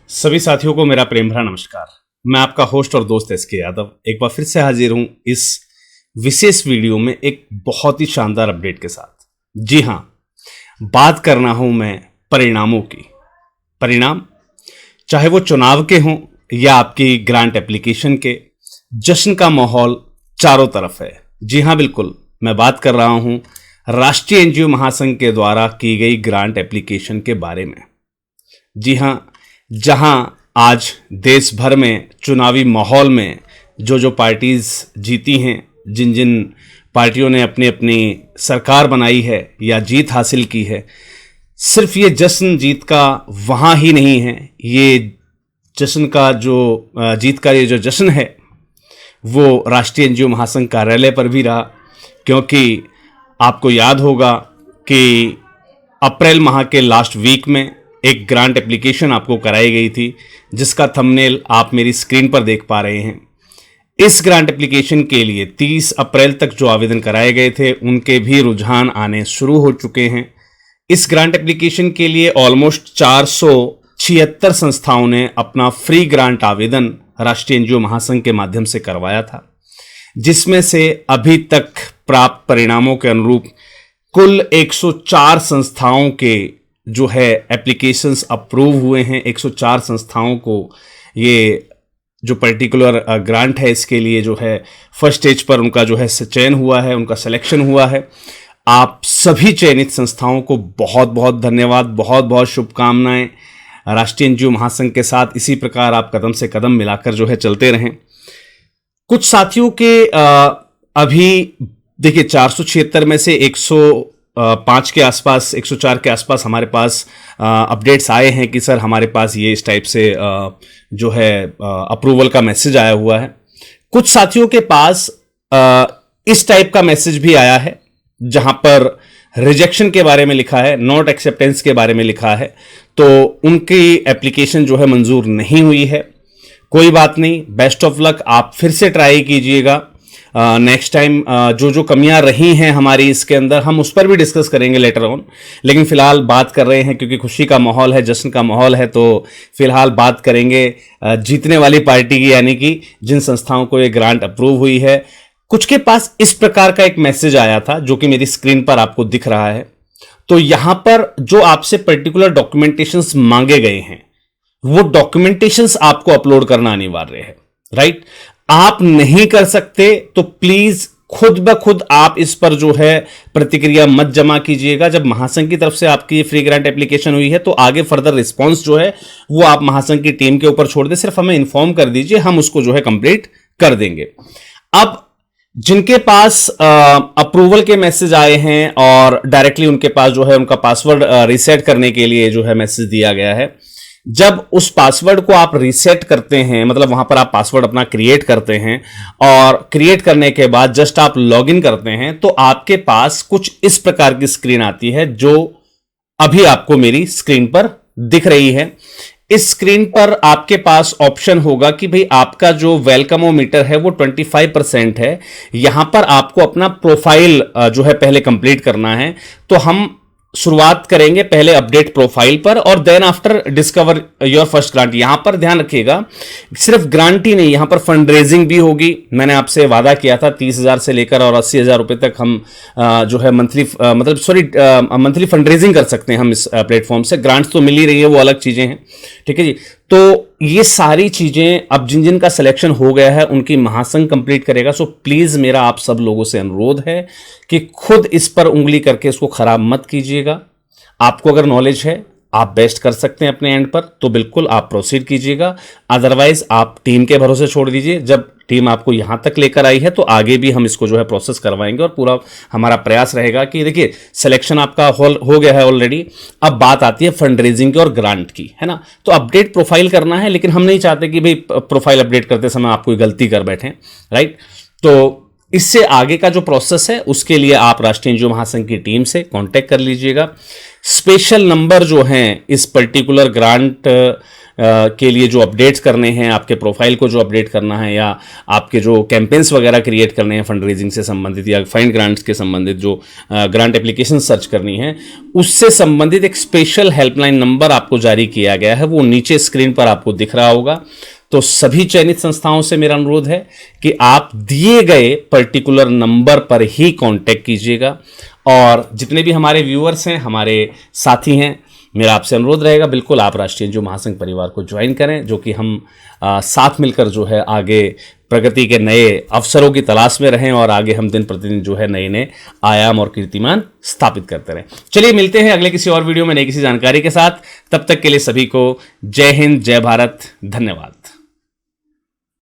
सभी साथियों को मेरा प्रेम भरा नमस्कार। मैं आपका होस्ट और दोस्त एसके यादव एक बार फिर से हाजिर हूं इस विशेष वीडियो में एक बहुत ही शानदार अपडेट के साथ। जी हां, बात करना हूं मैं परिणामों की। परिणाम चाहे वो चुनाव के हों या आपकी ग्रांट एप्लीकेशन के, जश्न का माहौल चारों तरफ है। जी हां, बिल्कुल मैं बात कर रहा हूं राष्ट्रीय एनजीओ महासंघ के द्वारा की गई ग्रांट एप्लीकेशन के बारे में। जी हां, जहां आज देश भर में चुनावी माहौल में जो पार्टीज जीती हैं, जिन जिन पार्टियों ने अपनी अपनी सरकार बनाई है या जीत हासिल की है, सिर्फ ये जश्न जीत का वहाँ ही नहीं है। ये जश्न का जीत का ये जो जश्न है वो राष्ट्रीय एनजीओ महासंघ कार्यालय पर भी रहा, क्योंकि आपको याद होगा कि अप्रैल माह के लास्ट वीक में एक ग्रांट एप्लीकेशन आपको कराई गई थी, जिसका थंबनेल आप मेरी स्क्रीन पर देख पा रहे हैं। इस ग्रांट एप्लीकेशन के लिए 30 अप्रैल तक जो आवेदन कराए गए थे उनके भी रुझान आने शुरू हो चुके हैं। इस ग्रांट एप्लीकेशन के लिए ऑलमोस्ट 476 संस्थाओं ने अपना फ्री ग्रांट आवेदन राष्ट्रीय एनजीओ महासंघ के माध्यम से करवाया था, जिसमें से अभी तक प्राप्त परिणामों के अनुरूप कुल 104 संस्थाओं के जो है एप्लीकेशंस अप्रूव हुए हैं। 104 संस्थाओं को ये जो पर्टिकुलर ग्रांट है इसके लिए जो है फर्स्ट स्टेज पर उनका जो है चयन हुआ है, उनका सिलेक्शन हुआ है। आप सभी चयनित संस्थाओं को बहुत बहुत धन्यवाद, बहुत बहुत शुभकामनाएं। राष्ट्रीय एनजीओ महासंघ के साथ इसी प्रकार आप कदम से कदम मिलाकर जो है चलते रहें। कुछ साथियों के अभी देखिए 476 में से 105 के आसपास, 104 के आसपास हमारे पास अपडेट्स आए हैं कि सर हमारे पास ये इस टाइप से जो है अप्रूवल का मैसेज आया हुआ है। कुछ साथियों के पास इस टाइप का मैसेज भी आया है जहां पर रिजेक्शन के बारे में लिखा है, नॉट एक्सेप्टेंस के बारे में लिखा है, तो उनकी एप्लीकेशन जो है मंजूर नहीं हुई है। कोई बात नहीं, बेस्ट ऑफ लक, आप फिर से ट्राई कीजिएगा। नेक्स्ट टाइम जो कमियां रही हैं हमारी इसके अंदर, हम उस पर भी डिस्कस करेंगे लेटर ऑन, लेकिन फिलहाल बात कर रहे हैं क्योंकि खुशी का माहौल है, जश्न का माहौल है, तो फिलहाल बात करेंगे जीतने वाली पार्टी की, यानी कि जिन संस्थाओं को ये ग्रांट अप्रूव हुई है। कुछ के पास इस प्रकार का एक मैसेज आया था जो कि मेरी स्क्रीन पर आपको दिख रहा है। तो यहां पर जो आपसे पर्टिकुलर डॉक्यूमेंटेशंस मांगे गए हैं वो डॉक्यूमेंटेशंस आपको अपलोड करना अनिवार्य है, राइट? आप नहीं कर सकते तो प्लीज खुद ब खुद आप इस पर जो है प्रतिक्रिया मत जमा कीजिएगा। जब महासंघ की तरफ से आपकी फ्री ग्रांट एप्लीकेशन हुई है तो आगे फर्दर रिस्पांस जो है वो आप महासंघ की टीम के ऊपर छोड़ दें, सिर्फ हमें इन्फॉर्म कर दीजिए, हम उसको जो है कंप्लीट कर देंगे। अब जिनके पास अप्रूवल के मैसेज आए हैं और डायरेक्टली उनके पास जो है उनका पासवर्ड रीसेट करने के लिए जो है मैसेज दिया गया है, जब उस पासवर्ड को आप रीसेट करते हैं, मतलब वहां पर आप पासवर्ड अपना क्रिएट करते हैं और क्रिएट करने के बाद जस्ट आप लॉगिन करते हैं, तो आपके पास कुछ इस प्रकार की स्क्रीन आती है जो अभी आपको मेरी स्क्रीन पर दिख रही है। इस स्क्रीन पर आपके पास ऑप्शन होगा कि भाई आपका जो वेलकमोमीटर है वो 25% है। यहां पर आपको अपना प्रोफाइल जो है पहले कंप्लीट करना है। तो हम शुरुआत करेंगे पहले अपडेट प्रोफाइल पर और then after discover your first grant. यहां पर ध्यान रखिएगा, सिर्फ ग्रांट ही नहीं, यहां पर फंड रेजिंग भी होगी। मैंने आपसे वादा किया था 30,000 से लेकर और 80,000 रुपए तक हम जो है मंथली फंड रेजिंग कर सकते हैं हम इस प्लेटफॉर्म से। ग्रांट्स तो मिल ही रही है, वो अलग चीजें हैं, ठीक है जी। तो ये सारी चीजें अब जिन जिन का सिलेक्शन हो गया है उनकी महासंघ कंप्लीट करेगा। सो प्लीज मेरा आप सब लोगों से अनुरोध है कि खुद इस पर उंगली करके इसको खराब मत कीजिएगा। आपको अगर नॉलेज है, आप बेस्ट कर सकते हैं अपने एंड पर, तो बिल्कुल आप प्रोसीड कीजिएगा। अदरवाइज आप टीम के भरोसे छोड़ दीजिए। जब टीम आपको यहां तक लेकर आई है तो आगे भी हम इसको जो है प्रोसेस करवाएंगे और पूरा हमारा प्रयास रहेगा कि देखिए सिलेक्शन आपका हो गया है ऑलरेडी। अब बात आती है फंड रेजिंग की और ग्रांट की, है ना। तो अपडेट प्रोफाइल करना है, लेकिन हम नहीं चाहते कि भाई प्रोफाइल अपडेट करते समय आप कोई गलती कर बैठें, राइट। तो इससे आगे का जो प्रोसेस है उसके लिए आप राष्ट्रीय एनजीओ महासंघ की टीम से कांटेक्ट कर लीजिएगा। स्पेशल नंबर जो हैं इस पर्टिकुलर ग्रांट के लिए जो अपडेट्स करने हैं, आपके प्रोफाइल को जो अपडेट करना है, या आपके जो कैंपेन्स वगैरह क्रिएट करने हैं फंड रेजिंग से संबंधित या फाइंड ग्रांट्स के संबंधित जो ग्रांट एप्लीकेशन सर्च करनी है, उससे संबंधित एक स्पेशल हेल्पलाइन नंबर आपको जारी किया गया है, वो नीचे स्क्रीन पर आपको दिख रहा होगा। तो सभी चयनित संस्थाओं से मेरा अनुरोध है कि आप दिए गए पर्टिकुलर नंबर पर ही कांटेक्ट कीजिएगा। और जितने भी हमारे व्यूअर्स हैं, हमारे साथी हैं, मेरा आपसे अनुरोध रहेगा बिल्कुल आप राष्ट्रीय एनजीओ महासंघ परिवार को ज्वाइन करें, जो कि हम साथ मिलकर जो है आगे प्रगति के नए अवसरों की तलाश में रहें और आगे हम दिन प्रतिदिन जो है नए नए आयाम और कीर्तिमान स्थापित करते रहें। चलिए मिलते हैं अगले किसी और वीडियो में नई किसी जानकारी के साथ। तब तक के लिए सभी को जय हिंद, जय भारत, धन्यवाद।